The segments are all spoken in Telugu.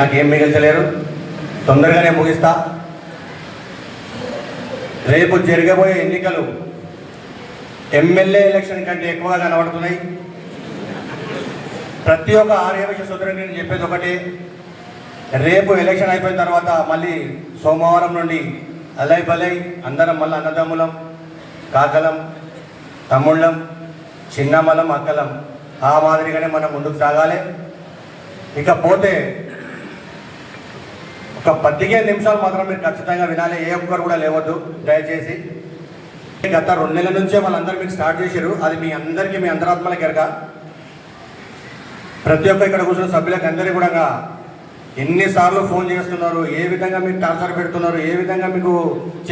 నాకేం మిగిల్చలేరు, తొందరగానే ముగిస్తా. రేపు జరగబోయే ఎన్నికలు ఎమ్మెల్యే ఎలక్షన్ కంటే ఎక్కువగా కనబడుతున్నాయి. ప్రతి ఒక్క ఆర్యవైశ్య సోదరునికి చెప్పేది ఒకటి, రేపు ఎలక్షన్ అయిపోయిన తర్వాత మళ్ళీ సోమవారం నుండి అలై బలై అందరం మళ్ళీ అన్నదమ్ములం, కాకలం, తమ్ముళ్ళం, చిన్నమలం, అక్కలం, ఆ మాదిరిగానే మనం ముందుకు సాగాలి. ఇకపోతే ఒక 15 నిమిషాలు మాత్రం మీరు ఖచ్చితంగా వినాలి, ఏ ఒక్కరు కూడా లేవద్దు దయచేసి. గత 2 నెలల నుంచే వాళ్ళందరూ మీకు స్టార్ట్ చేశారు, అది మీ అందరికీ మీ అంతరాత్మలకి ఎరగా. ప్రతి ఒక్క ఇక్కడ కూర్చున్న సభ్యులకు అందరికీ కూడా ఎన్నిసార్లు ఫోన్ చేస్తున్నారు, ఏ విధంగా మీకు టార్చర్ పెడుతున్నారు, ఏ విధంగా మీకు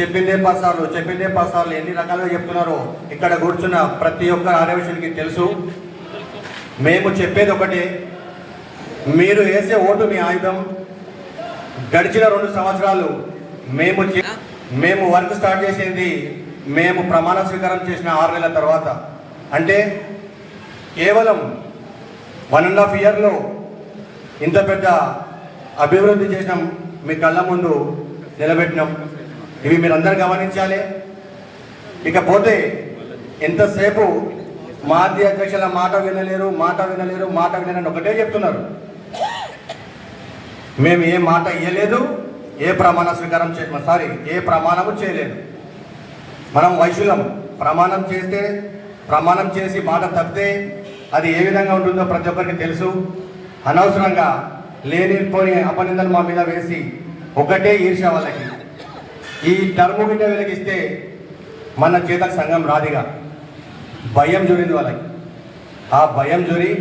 చెప్పిందే 10 సార్లు ఎన్ని రకాలుగా చెప్తున్నారు ఇక్కడ కూర్చున్న ప్రతి ఒక్క ఆర్యవైశ్యునికి తెలుసు. మేము చెప్పేది ఒకటి, మీరు వేసే ఓటు మీ ఆయుధం. గడిచిన 2 సంవత్సరాలు మేము వర్క్ స్టార్ట్ చేసింది, మేము ప్రమాణ స్వీకారం చేసిన 6 నెలల తర్వాత. అంటే కేవలం 1.5 ఇయర్లో ఇంత పెద్ద అభివృద్ధి చేసినాం, మీ కళ్ళ ముందు నిలబెట్టినాం. ఇవి మీరందరూ గమనించాలి. ఇకపోతే ఎంతసేపు మాజీ అధ్యక్షుల మాట వినలేరు ఒకటే చెప్తున్నారు. మేము ఏ మాట ఇయ్యలేదు, ఏ ప్రమాణము చేయలేదు. మనం వైశ్యులం, ప్రమాణం చేసి మాట తప్పితే అది ఏ విధంగా ఉంటుందో ప్రతి ఒక్కరికి తెలుసు. అనవసరంగా లేనిపోని అపనిందలు మా మీద వేసి ఒకటే ఈర్ష్య వాళ్ళకి. ఈ టర్ము గిట్ట వెలిగిస్తే మన చేతకు సంఘం రాదిగా భయం జోరింది వాళ్ళకి. ఆ భయం జోరి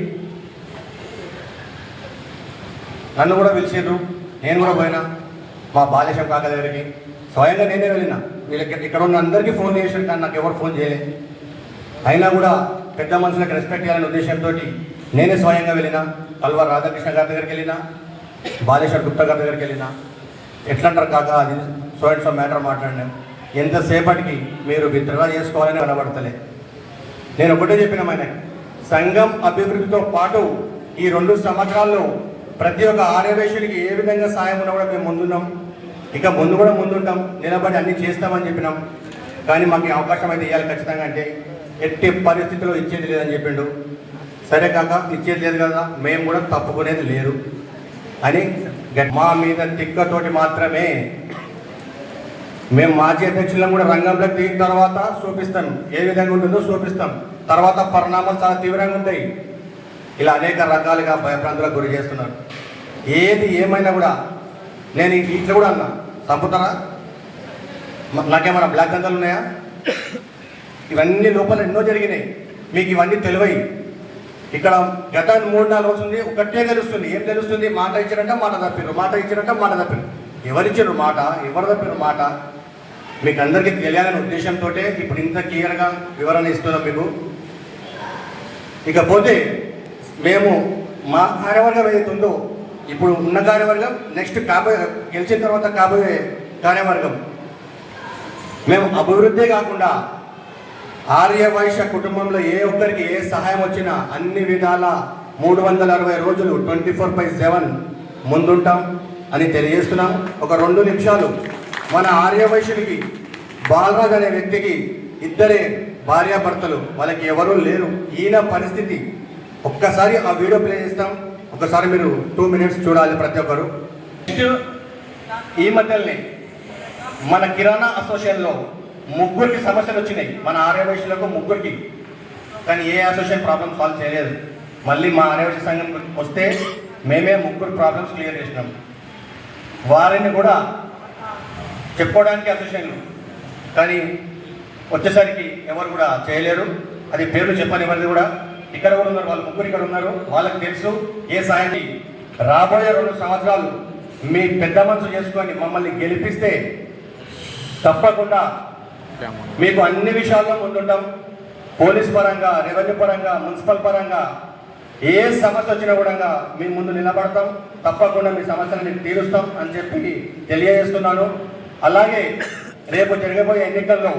నన్ను కూడా పిలిచారు, నేను కూడా పోయినా మా బాలేశం కాక దగ్గరికి. స్వయంగా నేనే వెళ్ళినా. వీళ్ళకి ఇక్కడ ఉన్న అందరికీ ఫోన్ చేశాను, కానీ నాకు ఎవరు ఫోన్ చేయలేదు. అయినా కూడా పెద్ద మనుషులకు రెస్పెక్ట్ చేయాలనే ఉద్దేశంతో నేనే స్వయంగా వెళ్ళినా. కల్వర్ రాధాకృష్ణ గారి దగ్గరికి వెళ్ళినా, బాలేశ్వర్ గుప్తా గారి దగ్గరికి వెళ్ళినా. ఎట్లంటారు కాక, అది సో మ్యాటర్ మాట్లాడినాం. ఎంతసేపటికి మీరు విత్డ్రా చేసుకోవాలని కనబడతలే. నేను ఒకటే చెప్పిన ఆయనకి, సంఘం అభివృద్ధితో పాటు ఈ 2 సంవత్సరాల్లో ప్రతి ఒక్క ఆర్యవైశ్యుడికి ఏ విధంగా సాయం ఉన్నా కూడా మేము ముందున్నాం. ఇక ముందు కూడా ముందుంటాం, నిలబడి అన్నీ చేస్తామని చెప్పినాం. కానీ మాకు ఈ అవకాశం అయితే ఇవ్వాలి ఖచ్చితంగా. అంటే ఎట్టి పరిస్థితుల్లో ఇచ్చేది లేదని చెప్పిండు. సరే కాక ఇచ్చేది లేదు కదా, మేము కూడా తప్పుకునేది లేదు అని మా మీద తిక్కతోటి మాత్రమే మేము మాజీ అధ్యక్షులను కూడా రంగంలోకి దిగిన తర్వాత చూపిస్తాం, ఏ విధంగా ఉంటుందో చూపిస్తాం. తర్వాత పరిణామాలు చాలా తీవ్రంగా ఉంటాయి. ఇలా అనేక రకాలుగా భయభ్రాంతులకు గురి చేస్తున్నారు. ఏది ఏమైనా కూడా నేను ఇట్లా కూడా అన్నా, చంపుతారా, నాకేమైనా బ్లాక్ దందాలు ఉన్నాయా? ఇవన్నీ లోపల ఎన్నో జరిగినాయి, మీకు ఇవన్నీ తెలివై. ఇక్కడ గత 3-4 రోజులు ఒకటే తెలుస్తుంది. ఏం తెలుస్తుంది? మాట ఇచ్చారంట మాట తప్పిరు. ఎవరిచ్చారు మాట, ఎవరు తప్పిరు మాట? మీకు అందరికీ తెలియాలనే ఉద్దేశంతో ఇప్పుడు ఇంత క్లియర్గా వివరణ ఇస్తున్నాం మీకు. ఇకపోతే మేము మా కార్యవర్గం ఏదైతుందో, ఇప్పుడు ఉన్న కార్యవర్గం, నెక్స్ట్ గెలిచిన తర్వాత కాబోయే కార్యవర్గం, మేము అభివృద్ధి కాకుండా ఆర్యవైశ్య కుటుంబంలో ఏ ఒక్కరికి ఏ సహాయం వచ్చినా అన్ని విధాల 360 రోజులు 24/7 ముందుంటాం అని తెలియజేస్తున్నాం. ఒక 2 నిమిషాలు మన ఆర్యవైశ్యుడికి, బాలరాజ్ అనే వ్యక్తికి 2 భార్యాభర్తలు, వాళ్ళకి ఎవరూ లేరు. ఈయన పరిస్థితి ఒక్కసారి ఆ వీడియో ప్లే చేస్తాం, ఒకసారి మీరు 2 మినిట్స్ చూడాలి ప్రతి ఒక్కరు. ఈ మధ్యలోనే మన కిరాణా అసోసియేషన్లో 3 సమస్యలు వచ్చినాయి, మన ఆర్యవైశ్యులకు 3. కానీ ఏ అసోసియేషన్ ప్రాబ్లమ్ సాల్వ్ చేయలేదు. మళ్ళీ మా ఆర్యవైశ్య సంఘం వస్తే మేమే 3 ప్రాబ్లమ్స్ క్లియర్ చేసినాం. వారిని కూడా చెప్పుకోవడానికి అసోసియేషన్లు, కానీ వచ్చేసరికి ఎవరు కూడా చేయలేరు. అది పేర్లు చెప్పని ఎవరిది కూడా ఇక్కడ కూడా ఉన్నారు, వాళ్ళు 3 ఇక్కడ ఉన్నారు, వాళ్ళకి తెలుసు ఏ సాయాన్ని. రాబోయే 2 సంవత్సరాలు మీ పెద్ద మనసు చేసుకొని మమ్మల్ని గెలిపిస్తే తప్పకుండా మీకు అన్ని విషయాల్లో ముందుంటాం. పోలీస్ పరంగా, రెవెన్యూ పరంగా, మున్సిపల్ పరంగా ఏ సమస్య వచ్చినా కూడా మీ ముందు నిలబడతాం. తప్పకుండా మీ సమస్యలని తీరుస్తాం అని చెప్పి తెలియజేస్తున్నాను. అలాగే రేపు జరగబోయే ఎన్నికల్లో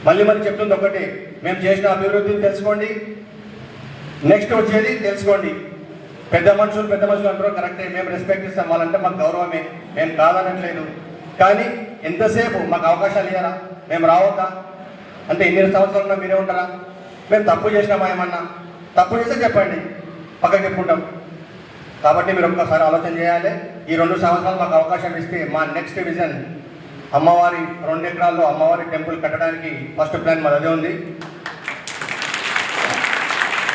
మళ్ళీ చెప్తుంది ఒకటి, మేము చేసిన అభివృద్ధిని తెలుసుకోండి, నెక్స్ట్ వచ్చేది తెలుసుకోండి. పెద్ద మనుషులు అంటారు కరెక్టే, మేము రెస్పెక్ట్ ఇస్తాం, వాళ్ళంటే మాకు గౌరవమే, మేము కాదనట్లేదు. కానీ ఎంతసేపు మాకు అవకాశాలు ఇవ్వరా, మేము రావద్దా? అంటే ఎన్ని సంవత్సరాలు మీరే ఉంటారా? మేము తప్పు చేసినామా? ఏమన్నా తప్పు చేస్తే చెప్పండి, పక్కకి చెప్పుకుంటాం. కాబట్టి మీరు ఒక్కసారి ఆలోచన చేయాలి. ఈ 2 సంవత్సరాలు మాకు అవకాశం ఇస్తే మా నెక్స్ట్ విజన్ అమ్మవారి 2 ఎకరాల్లో అమ్మవారి టెంపుల్ కట్టడానికి ఫస్ట్ ప్లాన్ మాది ఉంది.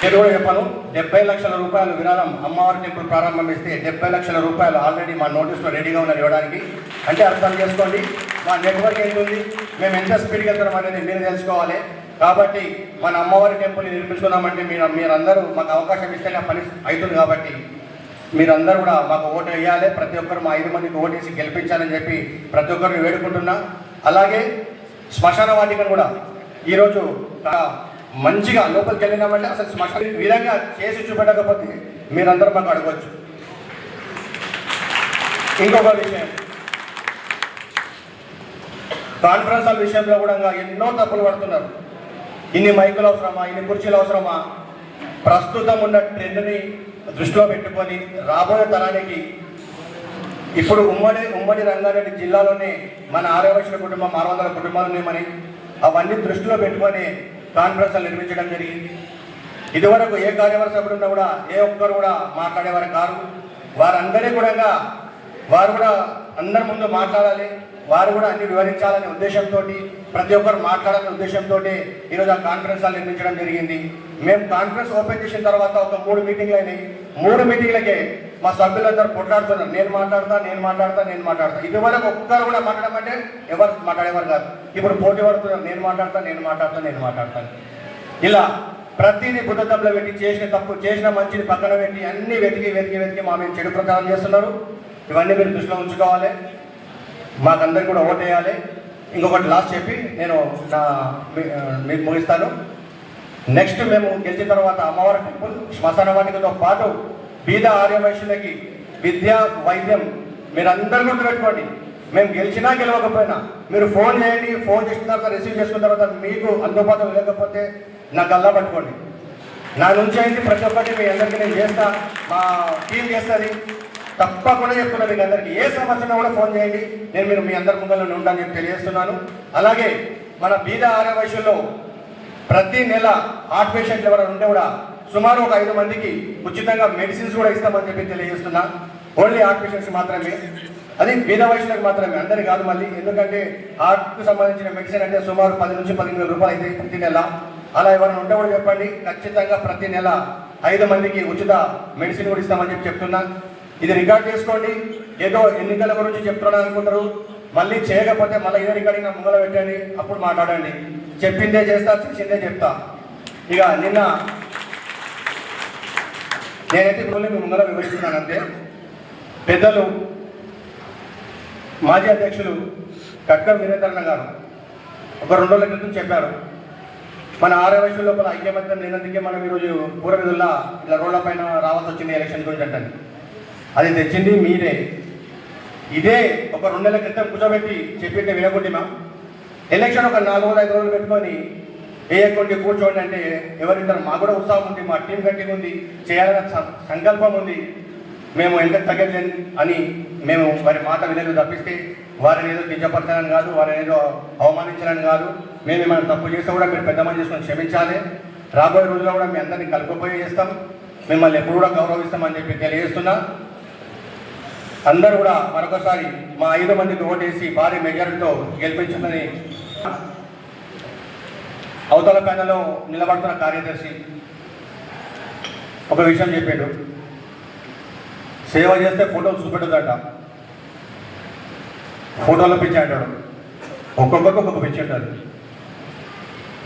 నేను కూడా చెప్పాను, 70 లక్షల రూపాయలు విరాళం అమ్మవారి టెంపుల్ ప్రారంభం ఇస్తే 70 లక్షల రూపాయలు ఆల్రెడీ మా నోటీస్లో రెడీగా ఉన్నారు ఇవ్వడానికి. అంటే అర్థం చేసుకోండి మా నెట్వర్క్ ఏంటుంది, మేము ఎంత స్పీడ్గా వెళ్తున్నాం అనేది మీరు తెలుసుకోవాలి. కాబట్టి మన అమ్మవారి టెంపుల్ని నిర్మించుకున్నామంటే మీరందరూ మాకు అవకాశం ఇస్తేనే ఆ పని అవుతుంది. కాబట్టి మీరందరూ కూడా మాకు ఓటు వేయాలి. ప్రతి ఒక్కరు మా 5 మందికి ఓటు వేసి గెలిపించాలని చెప్పి ప్రతి ఒక్కరిని వేడుకుంటున్నా. అలాగే శ్మశాన వాటికను కూడా ఈరోజు మంచిగా లోపలికి వెళ్ళినామంటే అసలు శ్మశాన విధంగా చేసి చూపెట్టకపోతే మీరందరూ మాకు అడగవచ్చు. ఇంకొక విషయం, కాన్ఫరెన్స్ హాల్ విషయంలో కూడా ఎన్నో తప్పులు పడుతున్నారు. ఇన్ని మైకులు అవసరమా, ఇన్ని కుర్చీలు అవసరమా? ప్రస్తుతం ఉన్న ట్రెండ్ని దృష్టిలో పెట్టుకొని రాబోయే తరానికి ఇప్పుడు ఉమ్మడి రంగారెడ్డి జిల్లాలోనే మన 600 కుటుంబం 600 కుటుంబాలు ఉన్నాయని అవన్నీ దృష్టిలో పెట్టుకొని కాన్ఫరెన్స్ నిర్మించడం జరిగింది. ఇదివరకు ఏ కార్యవర్గ సభ్యుడు ఉన్నా కూడా ఏ ఒక్కరు కూడా మాట్లాడేవారు కాదు. వారందరి కూడా వారు కూడా అందరి ముందు మాట్లాడాలి, వారు కూడా అన్ని వివరించాలనే ఉద్దేశంతో ప్రతి ఒక్కరు మాట్లాడాలనే ఉద్దేశంతో ఈరోజు ఆ కాన్ఫరెన్స్ హాల్ నిర్మించడం జరిగింది. మేము కాన్ఫరెన్స్ ఓపెన్ చేసిన తర్వాత ఒక 3 మీటింగ్లు అయినాయి. 3 మీటింగ్లకే మా సభ్యులందరూ కొట్లాడుతున్నారు, నేను మాట్లాడతా. ఇదివరకు ఒక్కరు కూడా మాట్లాడమంటే ఎవరు మాట్లాడేవారు కాదు. ఇప్పుడు పోటీ పడుతున్నారు, నేను మాట్లాడతాను. ఇలా ప్రతిదీ బుద్ధతంలో పెట్టి చేసిన తప్పు చేసిన మంచిని పక్కన పెట్టి అన్ని వెతికి మా మేము చెడు ప్రచారం చేస్తున్నారు. ఇవన్నీ మీరు దృష్టిలో ఉంచుకోవాలి. మాకందరికి కూడా ఓటు వేయాలి. ఇంకొకటి లాస్ట్ చెప్పి నేను మీకు ముగిస్తాను. నెక్స్ట్ మేము గెలిచిన తర్వాత అమ్మవారి టెంపుల్ శ్మశాన వాటికతో పాటు బీద ఆర్యవైశ్యులకి విద్య వైద్యం మీరందరూ గుర్తుపెట్టుకోండి. మేము గెలిచినా గెలవకపోయినా మీరు ఫోన్ చేయండి. ఫోన్ చేసిన తర్వాత రిసీవ్ చేసుకున్న తర్వాత మీకు అందుబాటులో లేకపోతే నాకు అల్లా పట్టుకోండి. నా నుంచి అయింది ప్రతి ఒక్కటి మీ అందరికీ నేను చేస్తా, మా టీం చేస్తుంది. తప్పకుండా చెప్తున్నా మీకు అందరికీ ఏ సమస్యను కూడా ఫోన్ చేయండి, నేను మీరు మీ అందరి ముంగల్లో ఉంటానని చెప్పి తెలియజేస్తున్నాను. అలాగే మన బీద ఆర్యవైశ్యుల్లో ప్రతి నెల హార్ట్ పేషెంట్లు ఎవరైనా ఉంటే కూడా సుమారు ఒక 5 మందికి ఉచితంగా మెడిసిన్స్ కూడా ఇస్తామని చెప్పి తెలియజేస్తున్నా. ఓన్లీ హార్ట్ పేషెంట్స్ మాత్రమే, అది బీద వయసులకు మాత్రమే, అందరి కాదు. మళ్ళీ ఎందుకంటే హార్ట్కు సంబంధించిన మెడిసిన్ అంటే సుమారు 10 నుంచి 15 వేల రూపాయలు అయితే ప్రతి నెల. అలా ఎవరైనా ఉంటే కూడా చెప్పండి, ఖచ్చితంగా ప్రతి నెల 5 మందికి ఉచిత మెడిసిన్ కూడా ఇస్తామని చెప్పి చెప్తున్నా. ఇది రికార్డ్ చేసుకోండి. ఏదో ఎన్నికల గురించి చెప్తున్నాను అనుకుంటారు, మళ్ళీ చేయకపోతే మళ్ళీ ఇదే రికార్డింగ్ నా ముంగల పెట్టండి, అప్పుడు మాట్లాడండి. చెప్పిందే చేస్తా, చేసిందే చెప్తా. ఇక నిన్న నేనైతే మీ ముంగల వివరిస్తున్నాను అంతే. పెద్దలు మాజీ అధ్యక్షులు కట్కం వీరేంద్రన్న గారు ఒక 2 రోజుల క్రితం చెప్పారు, మన ఆర్యవైశ్యుల లోపల ఐక్యమత్యం లేనందుకే మనం ఈరోజు పూర్వవిధుల్లా ఇలా రోడ్ల పైన రావాల్సి వచ్చింది ఎలక్షన్ గురించి అంటండి. అది తెచ్చింది మీరే. ఇదే ఒక 2 నెలల క్రితం కూర్చోబెట్టి చెప్పింటే వినకుండి మా ఎలక్షన్ ఒక 4-5 రోజులు పెట్టుకొని వేయకుండి కూర్చోండి అంటే ఎవరింటారు? మాకు కూడా ఉత్సాహం ఉంది, మా టీం గట్టిగా ఉంది, చేయాలన్న సంకల్పం ఉంది. మేము ఎంత తగ్గదు అని మేము వారి మాట వినలు తప్పిస్తే వారిని ఏదో కించపరచాలని కాదు, వారిని ఏదో అవమానించాలని కాదు. మేము ఏమైనా తప్పు చేస్తే కూడా మీరు పెద్ద మంది చేసుకొని క్షమించాలి. రాబోయే రోజుల్లో కూడా మీ అందరినీ కలుపుపోయి చేస్తాం, మిమ్మల్ని ఎప్పుడు కూడా గౌరవిస్తామని చెప్పి తెలియజేస్తున్నా. అందరూ కూడా మరొకసారి మా 5 మందికి ఓటేసి భారీ మెజారిటీతో గెలిపించాలని. అవతల ప్యానెల్లో నిలబడుతున్న కార్యదర్శి ఒక విషయం చెప్పాడు, సేవ చేస్తే ఫోటోలు చూపెట్టదట. ఫోటోలో పిచ్చి అంటాడు, ఒక్కొక్కరికి ఒక్కొక్క పిచ్చి ఉంటుంది.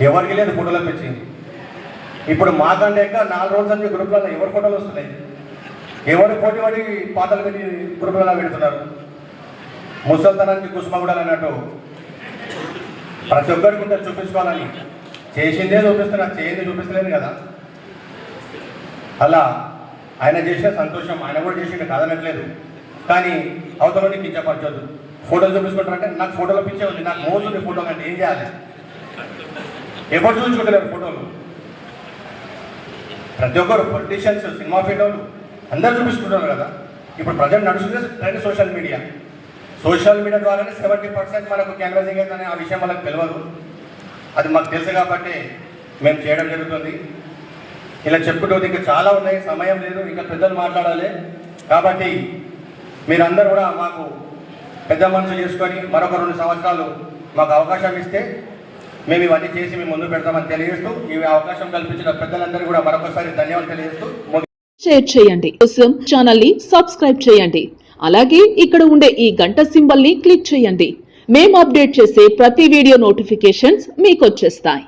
ఎవరికి లేదు ఫోటోలో పిచ్చి. ఇప్పుడు మాకంటే 4 రోజుల నుంచి గ్రూప్లలో ఎవరి ఫోటోలు వస్తున్నాయి, ఎవరు పోటీ పడి పాటలు పెట్టి గ్రూపులలో పెడుతున్నారు. ముసల్తనానికి కుసుమగుడాలు అన్నట్టు ప్రతి ఒక్కరికి ఉంటే చూపించుకోవాలని. చేసిందే చూపిస్తున్నా, చేయింది చూపిస్తలేదు కదా. అలా ఆయన చేసిన సంతోషం, ఆయన కూడా చేసిండు కాదనట్లేదు. కానీ అవతలని కించపరచొద్దు. ఫోటోలు చూపించుకుంటారంటే నాకు ఫోటోలో పిచ్చే ఉంది, నాకు మోజుంది ఫోటో అంటే ఏం చేయాలి? ఎవరు చూపించుకుంటలేరు ఫోటోలు. ప్రతి ఒక్కరు పొలిటీషియన్స్, సినిమా ఫీల్డోళ్ళు అందరూ చూపిస్తుంటారు కదా. ఇప్పుడు ప్రజెంట్ నడుస్తుంది ట్రెండ్ సోషల్ మీడియా ద్వారానే 70% మనకు క్యాన్వాసింగ్ అయితే ఆ విషయం మనకు తెలియదు. అది మాకు తెలుసు కాబట్టి మేము చేయడం జరుగుతుంది. ఇలా చెప్పుకుంటూ ఇంకా చాలా ఉన్నాయి, సమయం లేదు, ఇంకా పెద్దలు మాట్లాడాలి. కాబట్టి మీరందరూ కూడా మాకు పెద్ద మనసు చేసుకొని మరొక 2 సంవత్సరాలు మాకు అవకాశం ఇస్తే మేము ఇవన్నీ చేసి మేము ముందు పెడతామని తెలియజేస్తూ ఈ అవకాశం కల్పించిన పెద్దలందరూ కూడా మరొకసారి ధన్యవాదాలు తెలియజేస్తూ షేర్ చేయండి. కోసం ఛానల్ ని సబ్స్క్రైబ్ చేయండి. అలాగే ఇక్కడ ఉండే ఈ గంట సింబల్ ని క్లిక్ చేయండి. మేము అప్డేట్ చేసే ప్రతి వీడియో నోటిఫికేషన్స్ మీకు వచ్చేస్తాయి.